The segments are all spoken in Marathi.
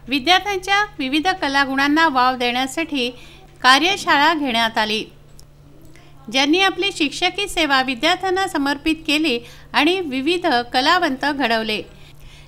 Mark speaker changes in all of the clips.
Speaker 1: विद्यार्थ्यांच्या विविध कलागुणांना वाव देण्यासाठी कार्यशाळा घेण्यात आली, ज्यांनी आपली शिक्षकी सेवा विद्यार्थ्यांना समर्पित केली आणि विविध कलावंत घडवले।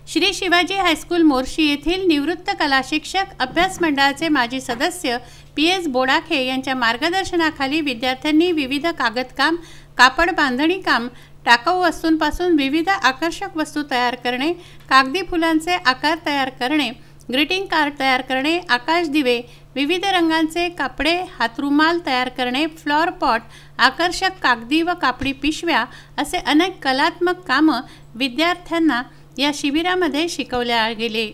Speaker 1: श्री शिवाजी हायस्कूल मोर्शी येथील निवृत्त कला शिक्षक अभ्यास मंडळाचे माजी सदस्य PS बोडाखे यांच्या मार्गदर्शनाखाली विद्यार्थ्यांनी विविध कागदकाम, कापड बांधणी काम, टाकाऊ वस्तूंपासून विविध आकर्षक वस्तू तयार करणे, कागदी फुलांचे आकार तयार करणे, ग्रीटिंग कार्ड तयार करणे, आकाश दिवे, विविध रंगांचे कापडे, हातरुमाल तयार करणे, फ्लॉवर पॉट, आकर्षक कागदी व कापडी पिशव्या असे अनेक कलात्मक कामं विद्यार्थ्यांना या शिबिरामध्ये शिकवल्या गेले।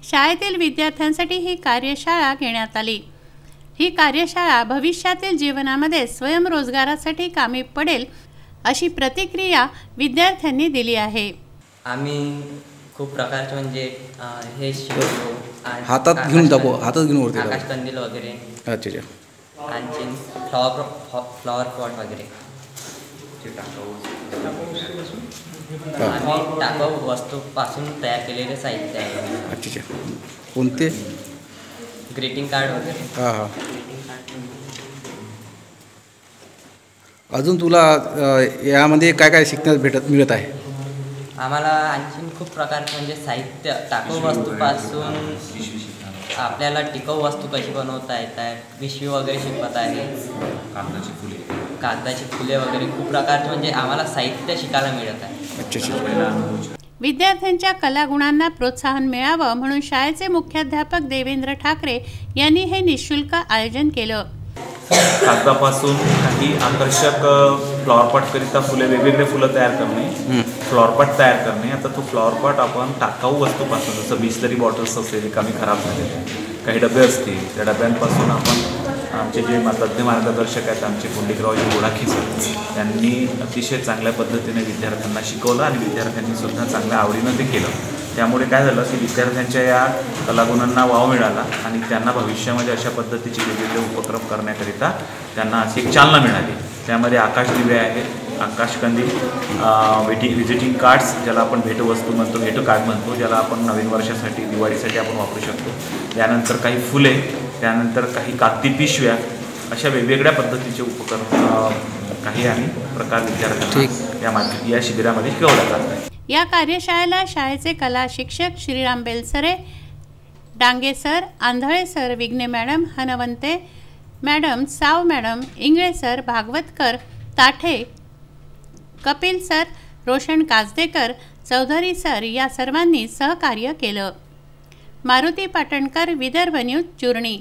Speaker 1: शाळेतील विद्यार्थ्यांसाठी ही कार्यशाळा घेण्यात आली। ही कार्यशाळा भविष्यातील जीवनामध्ये स्वयंरोजगारासाठी कामी पडेल अशी प्रतिक्रिया विद्यार्थ्यांनी दिली आहे।
Speaker 2: आम्ही खूप प्रकारचे म्हणजे हे शिकलो,
Speaker 3: हातात घेऊन दाखव, हातात घेऊन वरती
Speaker 2: आकाश कंदील वगैरे,
Speaker 3: अच्छा,
Speaker 2: आणखी फ्लॉवर पॉट वगैरे, आम्ही टाकाऊ वस्तूपासून तयार केलेले साहित्य आहे।
Speaker 3: अच्छा, कोणते?
Speaker 2: ग्रीटिंग कार्ड वगैरे।
Speaker 3: हां, अजून तुला यामध्ये काय काय शिकण्यास मिळत आहे?
Speaker 2: आम्हाला आणखीन खूप प्रकारचे म्हणजे साहित्य, टाकाऊ वस्तूपासून आपल्याला टिकाऊ वस्तू कशी बनवता येतात, पिशवी वगैरे शिकवत आहे, कागदाची फुले वगैरे खूप प्रकारचे म्हणजे आम्हाला साहित्य शिकायला मिळत आहे।
Speaker 1: विद्यार्थ्यांच्या कलागुणांना प्रोत्साहन मिळावं म्हणून शाळेचे मुख्याध्यापक देवेंद्र ठाकरे यांनी हे निःशुल्क आयोजन केलं।
Speaker 4: कागदापासून काही आकर्षक फ्लॉवरपॉट करिता फुले, वेगवेगळे फुलं तयार करणे, फ्लॉवरपॉट तयार करणे। आता तो फ्लॉवरपॉट आपण टाकाऊ वस्तूपासून, जसं बिस्लरी बॉटल्स असेल कमी खराब झालेले, काही डबे असतील, त्या डब्यांपासून आपण आमचे जे तज्ज्ञ मार्गदर्शक आहेत आमचे पुंडलिकरावजी बोडाखे सर, त्यांनी अतिशय चांगल्या पद्धतीने विद्यार्थ्यांना शिकवलं आणि विद्यार्थ्यांनी सुद्धा चांगल्या आवडीनं ते केलं। त्यामुळे काय झालं की विद्यार्थ्यांच्या या कलागुणांना वाव मिळाला आणि त्यांना भविष्यामध्ये अशा पद्धतीचे वेगवेगळे उपक्रम करण्याकरिता त्यांना अशी एक चालना मिळाली। त्यामध्ये आकाश दिवे आहेत, आकाश कंदील, व्हिजिटिंग कार्ड्स ज्याला आपण भेटवस्तू म्हणतो, भेट कार्ड म्हणतो, ज्याला आपण नवीन वर्षासाठी, दिवाळीसाठी आपण वापरू शकतो, त्यानंतर काही फुले, त्यानंतर काही कागदी पिशव्या, अशा वेगवेगळ्या पद्धतीचे उपकरण काही आणि प्रकार विद्यार्थ्यांना या शिबिरामध्ये शिकवल्या जातात।
Speaker 1: या कार्यशाळेला शाळेचे कला शिक्षक Shriram Belsare, Dange sir, Andhale sir, Vighne madam, Hanvante madam, Sav madam, Ingale sir, Bhagwatkar, Tathe, Kapil sir, Roshan Kajdekar, Chaudhari sir या सर्वांनी सहकार्य केलं। मारुती पाटणकर, विदर्भ न्यूज, चुरणी।